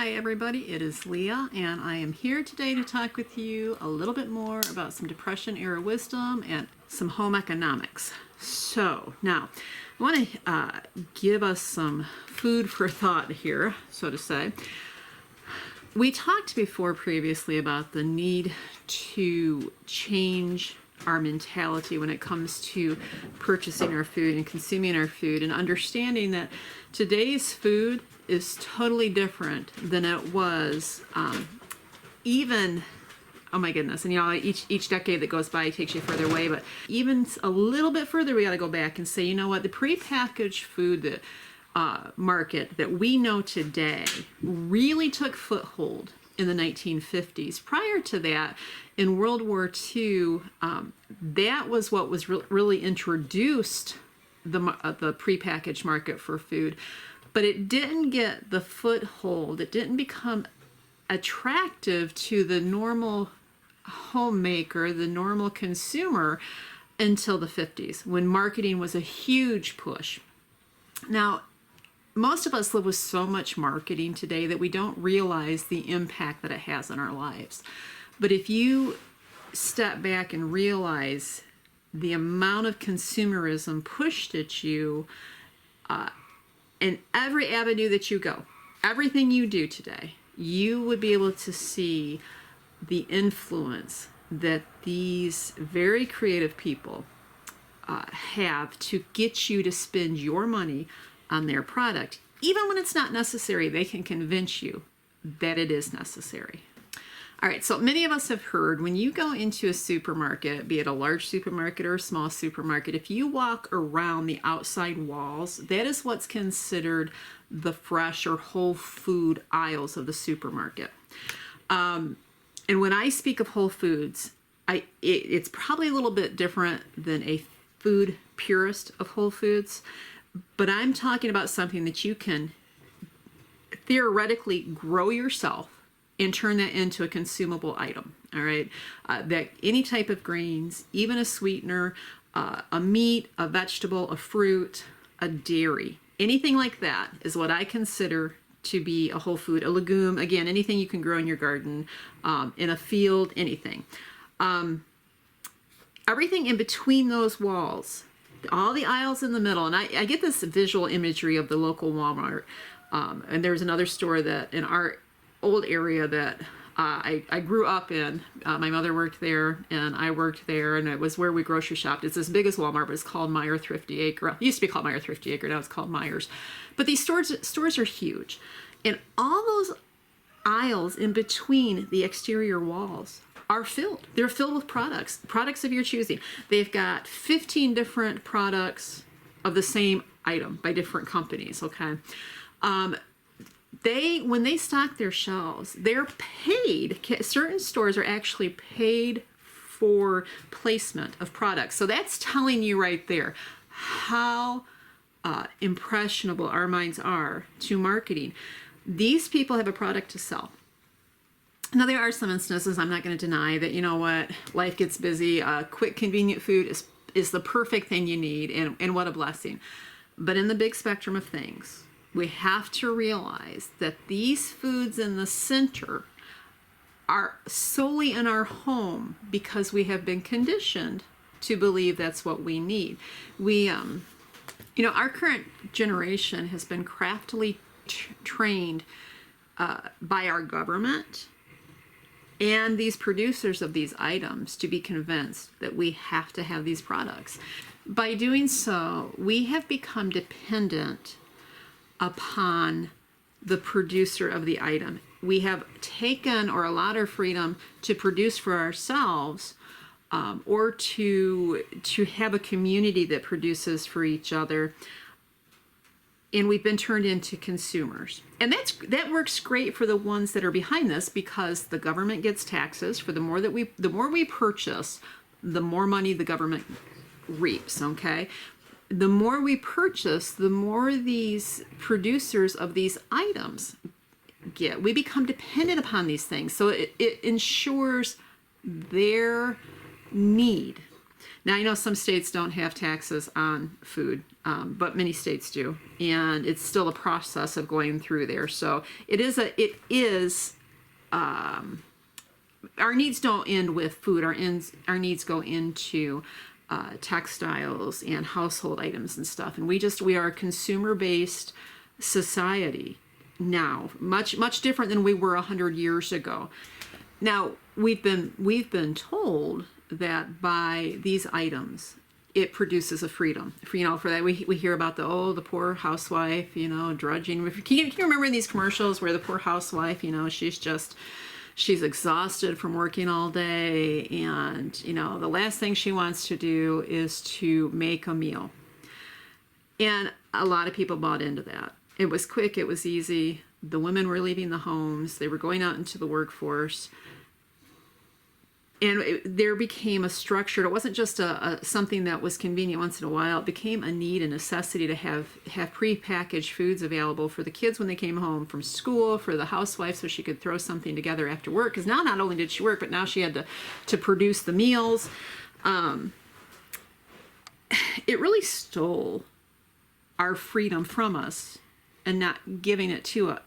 Hi everybody, it is Leah and I am here today to talk with you a little bit more about some Depression era wisdom and some home economics. So now I want to give us some food for thought here, so to say. We talked before previously about the need to change our mentality when it comes to purchasing our food and consuming our food, and understanding that today's food is totally different than it was even, oh my goodness, and you know, each decade that goes by takes you further away, but even a little bit further we got to go back and say, you know what, the prepackaged food that market that we know today really took foothold in the 1950s. Prior to that, in World War II, that was what was really introduced the prepackaged market for food, but it didn't get the foothold. It didn't become attractive to the normal homemaker, the normal consumer, until the 50s, when marketing was a huge push. Now, most of us live with so much marketing today that we don't realize the impact that it has on our lives. But if you step back and realize the amount of consumerism pushed at you in every avenue that you go, everything you do today, you would be able to see the influence that these very creative people have to get you to spend your money on their product. Even when it's not necessary, they can convince you that it is necessary. All right, so many of us have heard, when you go into a supermarket, be it a large supermarket or a small supermarket, if you walk around the outside walls, that is what's considered the fresh or whole food aisles of the supermarket. And when I speak of whole foods, it's probably a little bit different than a food purist of whole foods, but I'm talking about something that you can theoretically grow yourself and turn that into a consumable item. All right, that any type of grains, even a sweetener, a meat, a vegetable, a fruit, a dairy, anything like that is what I consider to be a whole food. A legume, again, anything you can grow in your garden, in a field, anything. Everything in between those walls, all the aisles in the middle, and I get this visual imagery of the local Walmart. And there's another store that in our old area that I grew up in. My mother worked there and I worked there, and it was where we grocery shopped. It's as big as Walmart, but it's called Meijer Thrifty Acre. It used to be called Meijer Thrifty Acre, now it's called Meijer's. But these stores are huge. And all those aisles in between the exterior walls are filled. They're filled with products of your choosing. They've got 15 different products of the same item by different companies, okay? When they stock their shelves, they're paid. Certain stores are actually paid for placement of products. So that's telling you right there how impressionable our minds are to marketing. These people have a product to sell. Now, there are some instances, I'm not going to deny, that, you know what, life gets busy. Quick, convenient food is the perfect thing you need, and what a blessing. But in the big spectrum of things, we have to realize that these foods in the center are solely in our home because we have been conditioned to believe that's what we need. Our current generation has been craftily trained by our government and these producers of these items to be convinced that we have to have these products. By doing so, we have become dependent upon the producer of the item. We have taken or allowed our freedom to produce for ourselves, or to have a community that produces for each other, and we've been turned into consumers. And that works great for the ones that are behind this, because the government gets taxes for the more we purchase, the more money the government reaps, okay? The more we purchase, the more these producers of these items get. We become dependent upon these things. So it ensures their need. Now, I know some states don't have taxes on food, but many states do, and it's still a process of going through there. So it is our needs don't end with food. Our needs go into textiles and household items and stuff. And we are a consumer-based society now, much different than we were 100 years ago. Now, we've been told that by these items, it produces a freedom. For that, we hear about the poor housewife, drudging. Can you remember these commercials where the poor housewife, she's exhausted from working all day, and the last thing she wants to do is to make a meal. And a lot of people bought into that. It was quick, it was easy. The women were leaving the homes, they were going out into the workforce, and there became a structure. It wasn't just something that was convenient once in a while. It became a need, a necessity to have prepackaged foods available for the kids when they came home from school, for the housewife, so she could throw something together after work. Because now not only did she work, but now she had to produce the meals. It really stole our freedom from us and not giving it to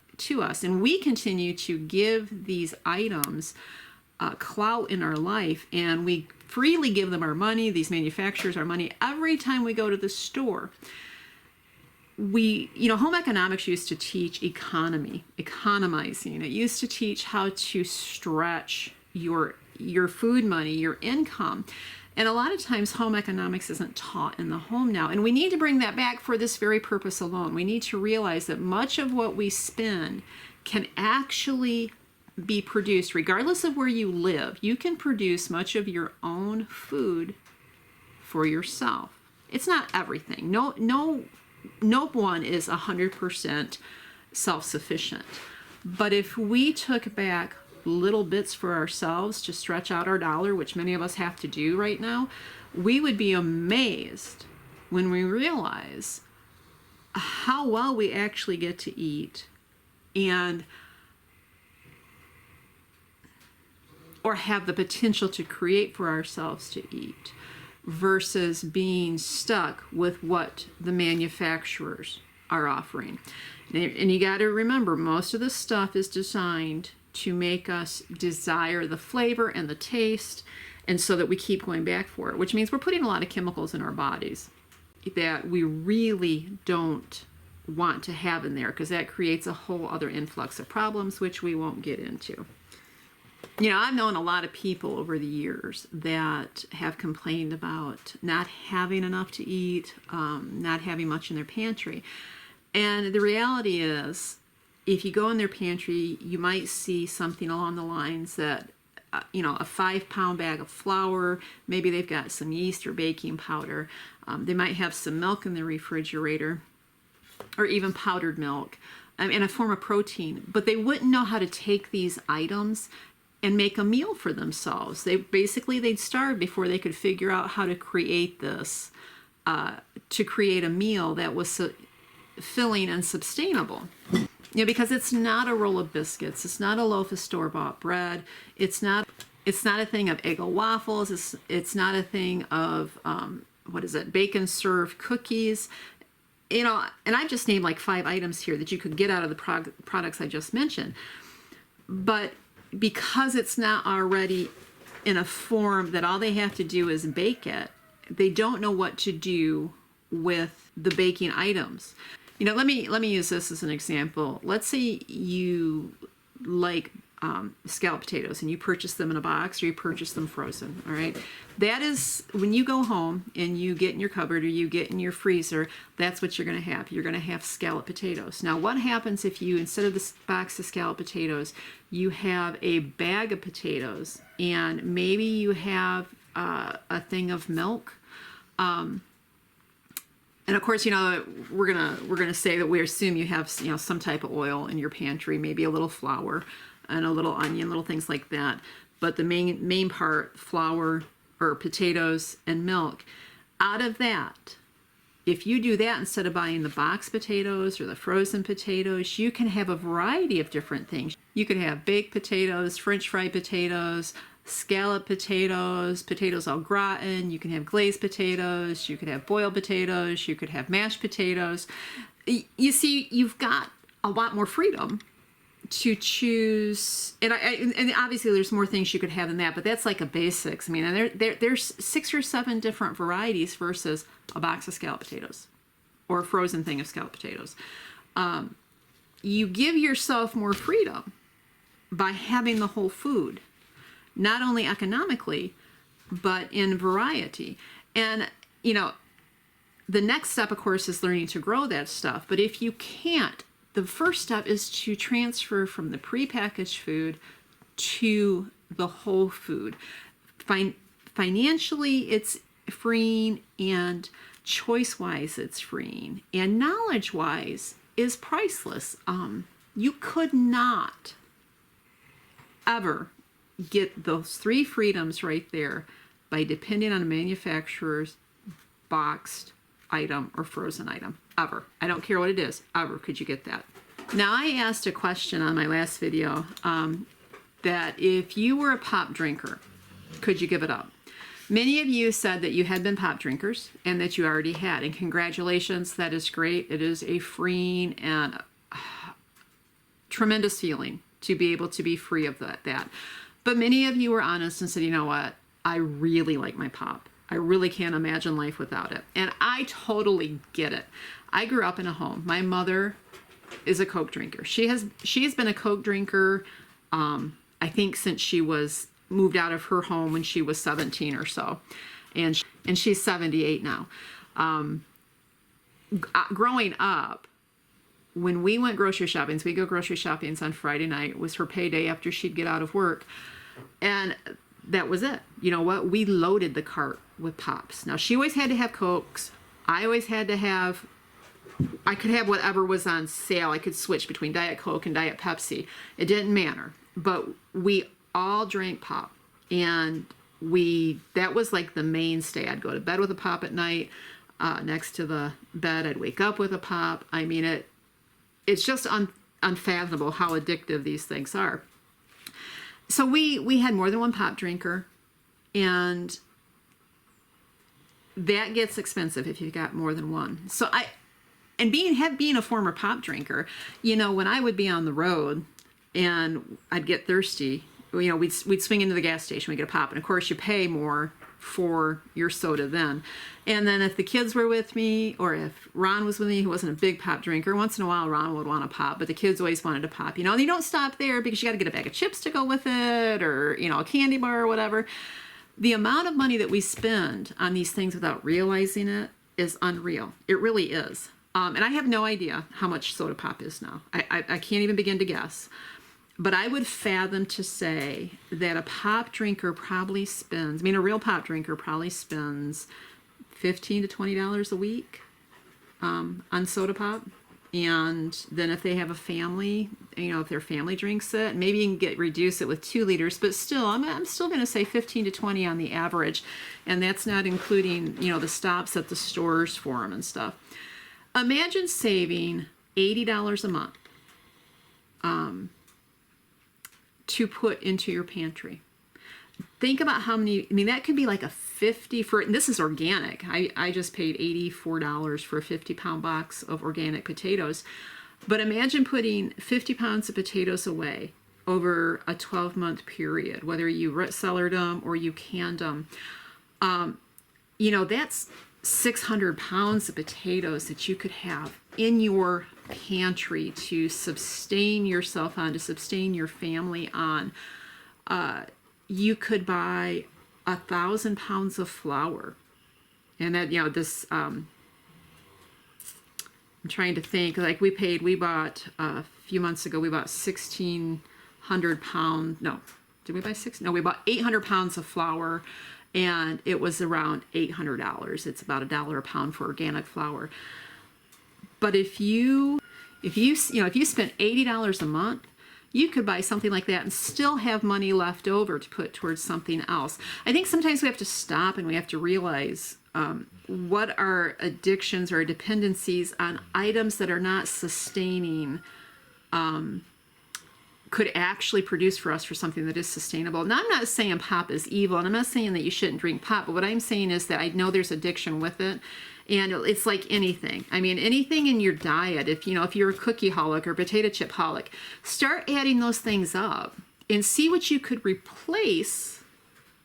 us. And we continue to give these items clout in our life, and we freely give them our money, these manufacturers our money, every time we go to the store. Home economics used to teach economizing. It used to teach how to stretch your food money, your income. And a lot of times home economics isn't taught in the home now. And we need to bring that back for this very purpose alone. We need to realize that much of what we spend can actually be produced regardless of where you live. You can produce much of your own food for yourself. It's not everything. No one is 100% self-sufficient. But if we took back little bits for ourselves to stretch out our dollar, which many of us have to do right now, we would be amazed when we realize how well we actually get to eat or have the potential to create for ourselves to eat, versus being stuck with what the manufacturers are offering. And you got to remember, most of this stuff is designed to make us desire the flavor and the taste, and so that we keep going back for it, which means we're putting a lot of chemicals in our bodies that we really don't want to have in there, because that creates a whole other influx of problems, which we won't get into. I've known a lot of people over the years that have complained about not having enough to eat, not having much in their pantry. And the reality is, if you go in their pantry, you might see something along the lines that, a 5-pound bag of flour, maybe they've got some yeast or baking powder. They might have some milk in the refrigerator, or even powdered milk, and a form of protein. But they wouldn't know how to take these items and make a meal for themselves. They'd starve before they could figure out how to create this, to create a meal that was filling and sustainable. Because it's not a roll of biscuits, it's not a loaf of store-bought bread, it's not a thing of Eggo waffles, it's not a thing of bacon served cookies. And I've just named like 5 items here that you could get out of the products I just mentioned. But because it's not already in a form that all they have to do is bake it, they don't know what to do with the baking items. Let me use this as an example. Let's say you like scalloped potatoes and you purchase them in a box, or you purchase them frozen. All right, that is, when you go home and you get in your cupboard or you get in your freezer, that's what you're going to have. You're going to have scalloped potatoes. Now, what happens if you, instead of this box of scalloped potatoes, you have a bag of potatoes, and maybe you have a thing of milk? And of course, we're gonna say that we assume you have some type of oil in your pantry, maybe a little flour and a little onion, little things like that. But the main part, flour or potatoes and milk. Out of that, if you do that instead of buying the box potatoes or the frozen potatoes, you can have a variety of different things. You could have baked potatoes, French fried potatoes, scalloped potatoes, potatoes au gratin, you can have glazed potatoes, you could have boiled potatoes, you could have mashed potatoes. You see, you've got a lot more freedom to choose, and and obviously there's more things you could have than that, but that's like a basics. I mean, and there's 6 or 7 different varieties versus a box of scalloped potatoes or a frozen thing of scalloped potatoes. You give yourself more freedom by having the whole food, not only economically, but in variety. And, you know, the next step, of course, is learning to grow that stuff. But if you can't, the first step is to transfer from the prepackaged food to the whole food. Financially, it's freeing, and choice-wise, it's freeing, and knowledge-wise is priceless. You could not ever get those 3 freedoms right there by depending on a manufacturer's boxed item or frozen item, ever. I don't care what it is, ever could you get that. Now, I asked a question on my last video that if you were a pop drinker, could you give it up? Many of you said that you had been pop drinkers and that you already had, and congratulations, that is great. It is a freeing and tremendous feeling to be able to be free of that. But many of you were honest and said, you know what, I really like my pop. I really can't imagine life without it. And I totally get it. I grew up in a home. My mother is a Coke drinker. She has been a Coke drinker, I think, since she was moved out of her home when she was 17 or so. And she's 78 now. Growing up, when we went grocery shopping, so we go grocery shopping on Friday night, it was her payday after she'd get out of work. And that was it. You know what? We loaded the cart with pops. Now, she always had to have Cokes. I always had to have, I could have whatever was on sale. I could switch between Diet Coke and Diet Pepsi. It didn't matter. But we all drank pop. And that was like the mainstay. I'd go to bed with a pop at night. Next to the bed, I'd wake up with a pop. I mean, it's just unfathomable how addictive these things are. So we had more than one pop drinker, and that gets expensive if you've got more than one. So being a former pop drinker, you know, when I would be on the road and I'd get thirsty, you know, we'd swing into the gas station, we'd get a pop, and of course you pay more for your soda then. And then if the kids were with me, or if Ron was with me, who wasn't a big pop drinker, once in a while Ron would want a pop, but the kids always wanted a pop. You know, and you don't stop there because you got to get a bag of chips to go with it, or, you know, a candy bar or whatever. The amount of money that we spend on these things without realizing it is unreal. It really is. And I have no idea how much soda pop is now. I can't even begin to guess. But I would fathom to say that a pop drinker probably spends, a real pop drinker probably spends $15 to $20 a week on soda pop. And then if they have a family, you know, if their family drinks it, maybe you can reduce it with 2 liters. But still, I'm still going to say 15 to 20 on the average. And that's not including, you know, the stops at the stores for them and stuff. Imagine saving $80 a month to put into your pantry. Think about how many, that could be like a 50 for, and this is organic. I just paid $84 for a 50-pound box of organic potatoes. But imagine putting 50 pounds of potatoes away over a 12-month period, whether you root cellared them or you canned them. You know, that's 600 pounds of potatoes that you could have in your pantry to sustain yourself on, to sustain your family on. You could buy 1,000 pounds of flour. And that, you know, this, I'm trying to think, like we bought a few months ago, we bought 1,600 pounds, no, did we buy six? No, we bought 800 pounds of flour, and it was around $800. It's about $1 a pound for organic flour. But if you spent $80 a month, you could buy something like that and still have money left over to put towards something else. I think sometimes we have to stop and we have to realize what our addictions or dependencies on items that are not sustaining could actually produce for us for something that is sustainable. Now, I'm not saying pop is evil, and I'm not saying that you shouldn't drink pop, but what I'm saying is that I know there's addiction with it. And it's like anything. I mean, anything in your diet, if you're a cookie holic or potato chip holic, start adding those things up and see what you could replace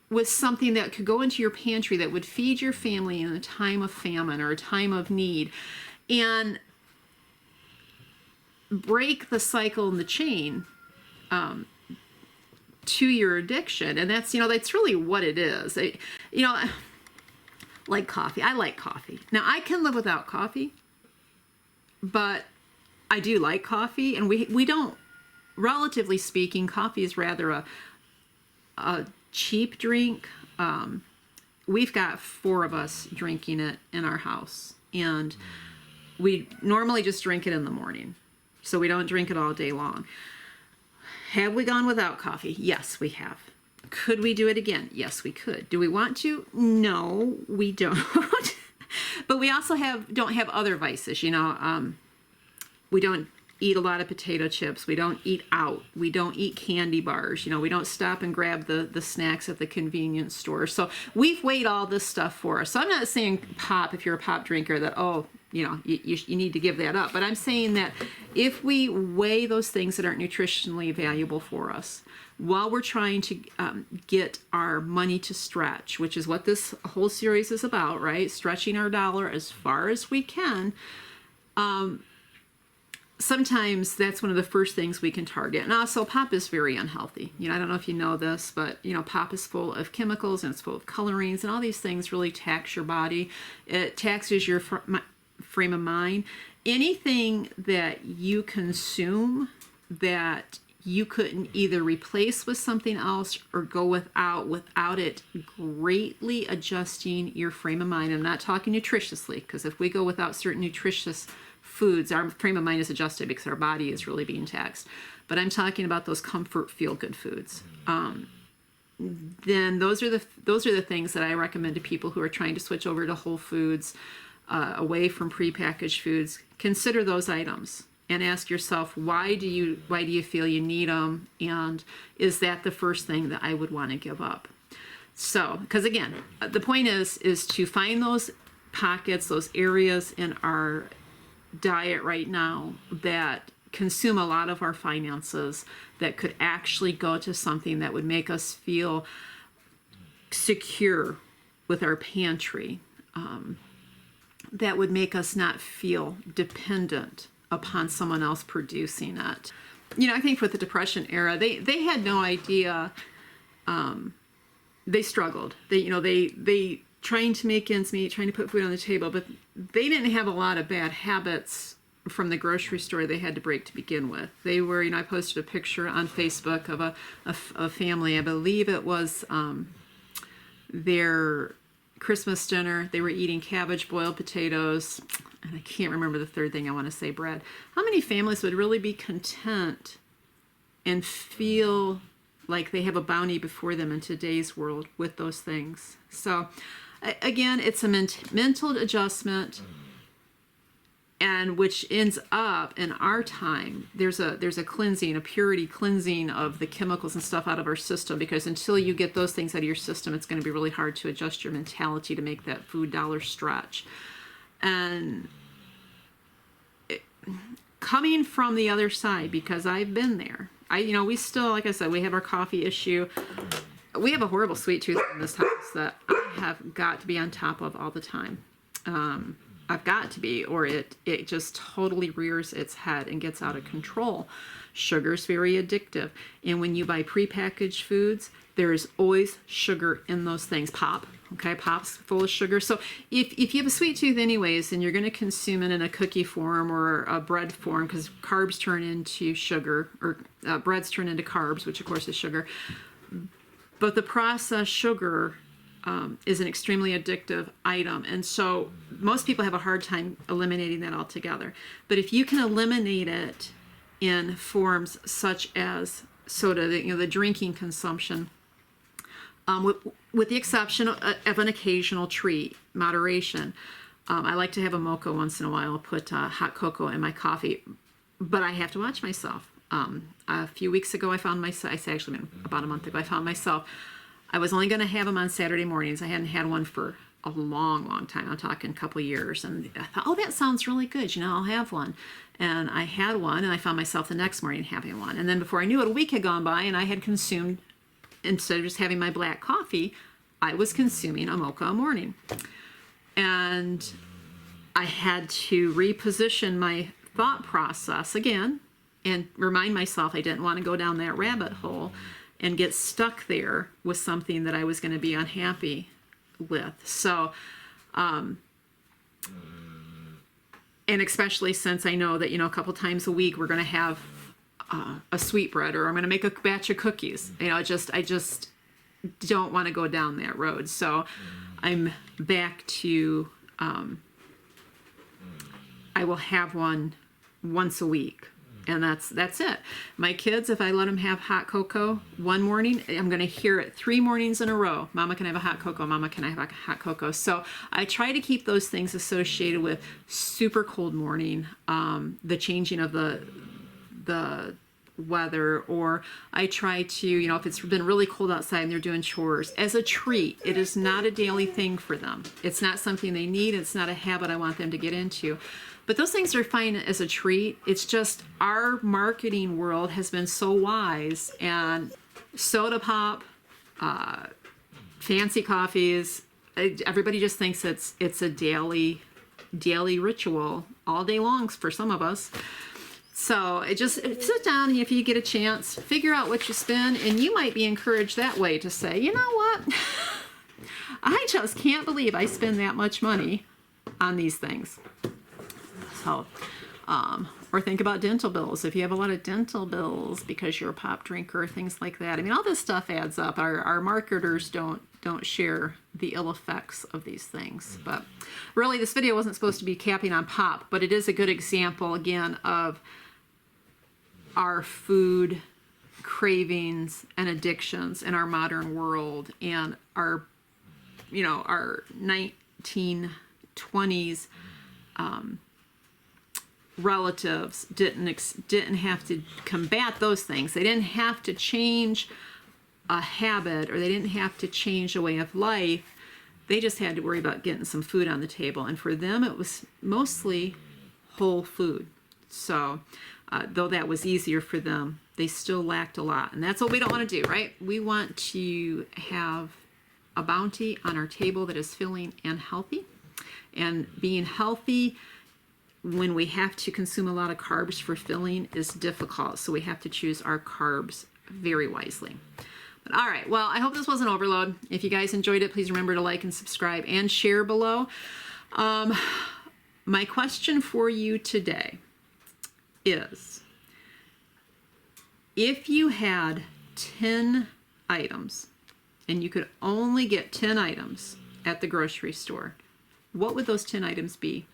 with something that could go into your pantry that would feed your family in a time of famine or a time of need, and break the cycle and the chain to your addiction. And that's really what it is. Like coffee. I like coffee. Now, I can live without coffee, but I do like coffee, and we don't, relatively speaking, coffee is rather a cheap drink. We've got 4 of us drinking it in our house, and we normally just drink it in the morning, so we don't drink it all day long. Have we gone without coffee? Yes, we have. Could we do it again? Yes, we could. Do we want to? No, we don't. But we also don't have other vices. We don't eat a lot of potato chips. We don't eat out. We don't eat candy bars. We don't stop and grab the snacks at the convenience store. So we've weighed all this stuff for us. So I'm not saying pop, if you're a pop drinker, that, you need to give that up. But I'm saying that if we weigh those things that aren't nutritionally valuable for us, while we're trying to get our money to stretch, which is what this whole series is about, right? Stretching our dollar as far as we can. Sometimes that's one of the first things we can target. And also, pop is very unhealthy. I don't know if you know this, but, pop is full of chemicals, and it's full of colorings, and all these things really tax your body. It taxes your frame of mind. Anything that you consume that you couldn't either replace with something else or go without it greatly adjusting your frame of mind. I'm not talking nutritiously, because if we go without certain nutritious foods, our frame of mind is adjusted because our body is really being taxed. But I'm talking about those comfort, feel-good foods. Then those are the things that I recommend to people who are trying to switch over to whole foods, away from prepackaged foods. Consider those items and ask yourself, why do you feel you need them, and is that the first thing that I would want to give up? So, because again, the point is to find those pockets, those areas in our diet right now that consume a lot of our finances, that could actually go to something that would make us feel secure with our pantry, that would make us not feel dependent upon someone else producing it. I think with the Depression era, they had no idea. They struggled. They trying to make ends meet, trying to put food on the table, but they didn't have a lot of bad habits from the grocery store they had to break to begin with. They were, I posted a picture on Facebook of a family. I believe it was their Christmas dinner. They were eating cabbage, boiled potatoes, and I can't remember the third thing I want to say, bread. How many families would really be content and feel like they have a bounty before them in today's world with those things? So again, it's a mental adjustment, and which ends up in our time, there's a cleansing, a purity cleansing of the chemicals and stuff out of our system, because until you get those things out of your system, it's going to be really hard to adjust your mentality to make that food dollar stretch. And coming from the other side, because I've been there, we still, like I said, we have our coffee issue. We have a horrible sweet tooth in this house that I have got to be on top of all the time. I've got to be, or it just totally rears its head and gets out of control. Sugar's very addictive. And when you buy prepackaged foods, there is always sugar in those things. Pop's full of sugar. So if you have a sweet tooth anyways, and you're going to consume it in a cookie form or a bread form, because carbs turn into sugar, or breads turn into carbs, which of course is sugar. But the processed sugar is an extremely addictive item. And so most people have a hard time eliminating that altogether. But if you can eliminate it in forms such as soda, the drinking consumption, with the exception of an occasional treat, moderation. I like to have a mocha once in a while. I'll put hot cocoa in my coffee, but I have to watch myself. A few weeks ago, I found myself, I say actually about a month ago, I found myself, I was only going to have them on Saturday mornings. I hadn't had one for a long, long time. I'm talking a couple years. And I thought, oh, that sounds really good. You know, I'll have one. And I had one, and I found myself the next morning having one. And then before I knew it, a week had gone by, and I had consumed, instead of just having my black coffee, I was consuming a mocha a morning. And I had to reposition my thought process again and remind myself I didn't want to go down that rabbit hole and get stuck there with something that I was going to be unhappy with. So, and especially since I know that, you know, a couple times a week we're going to have a sweetbread, or I'm going to make a batch of cookies. You know, I just don't want to go down that road. So I'm back to, I will have one once a week. And that's it. My kids, if I let them have hot cocoa one morning, I'm going to hear it 3 mornings in a row. Mama, can I have a hot cocoa? Mama, can I have a hot cocoa? So I try to keep those things associated with super cold morning, the changing of the weather, or I try to, you know, if it's been really cold outside and they're doing chores, as a treat. It is not a daily thing for them. It's not something they need. It's not a habit I want them to get into. But those things are fine as a treat. It's just our marketing world has been so wise, and soda pop, fancy coffees, everybody just thinks it's a daily ritual all day long for some of us. So sit down, if you get a chance, figure out what you spend, and you might be encouraged that way to say, you know what? I just can't believe I spend that much money on these things. So, or think about dental bills. If you have a lot of dental bills because you're a pop drinker, things like that. I mean, all this stuff adds up. Our marketers don't share the ill effects of these things. But really, this video wasn't supposed to be capping on pop, but it is a good example, again, of our food cravings and addictions in our modern world, and our 1920s relatives didn't have to combat those things. They didn't have to change a habit, or they didn't have to change a way of life. They just had to worry about getting some food on the table, and for them it was mostly whole food. So though that was easier for them, they still lacked a lot, and that's what we don't want to do, right? We want to have a bounty on our table that is filling and healthy. And being healthy when we have to consume a lot of carbs for filling is difficult, so we have to choose our carbs very wisely. But all right, well, I hope this wasn't overload. If you guys enjoyed it, please remember to like and subscribe and share below. My question for you today is, if you had 10 items and you could only get 10 items at the grocery store, what would those 10 items be?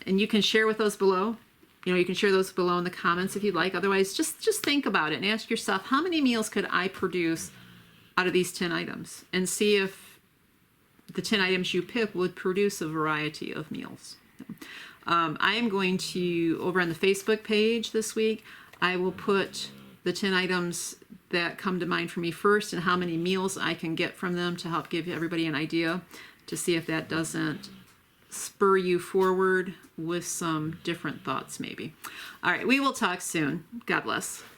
And you can share with those below. You know, you can share those below in the comments if you'd like. Otherwise, just think about it and ask yourself, how many meals could I produce out of these 10 items? And see if the 10 items you pick would produce a variety of meals. I am going to, over on the Facebook page this week, I will put the 10 items that come to mind for me first and how many meals I can get from them to help give everybody an idea, to see if that doesn't spur you forward with some different thoughts maybe. All right, we will talk soon. God bless.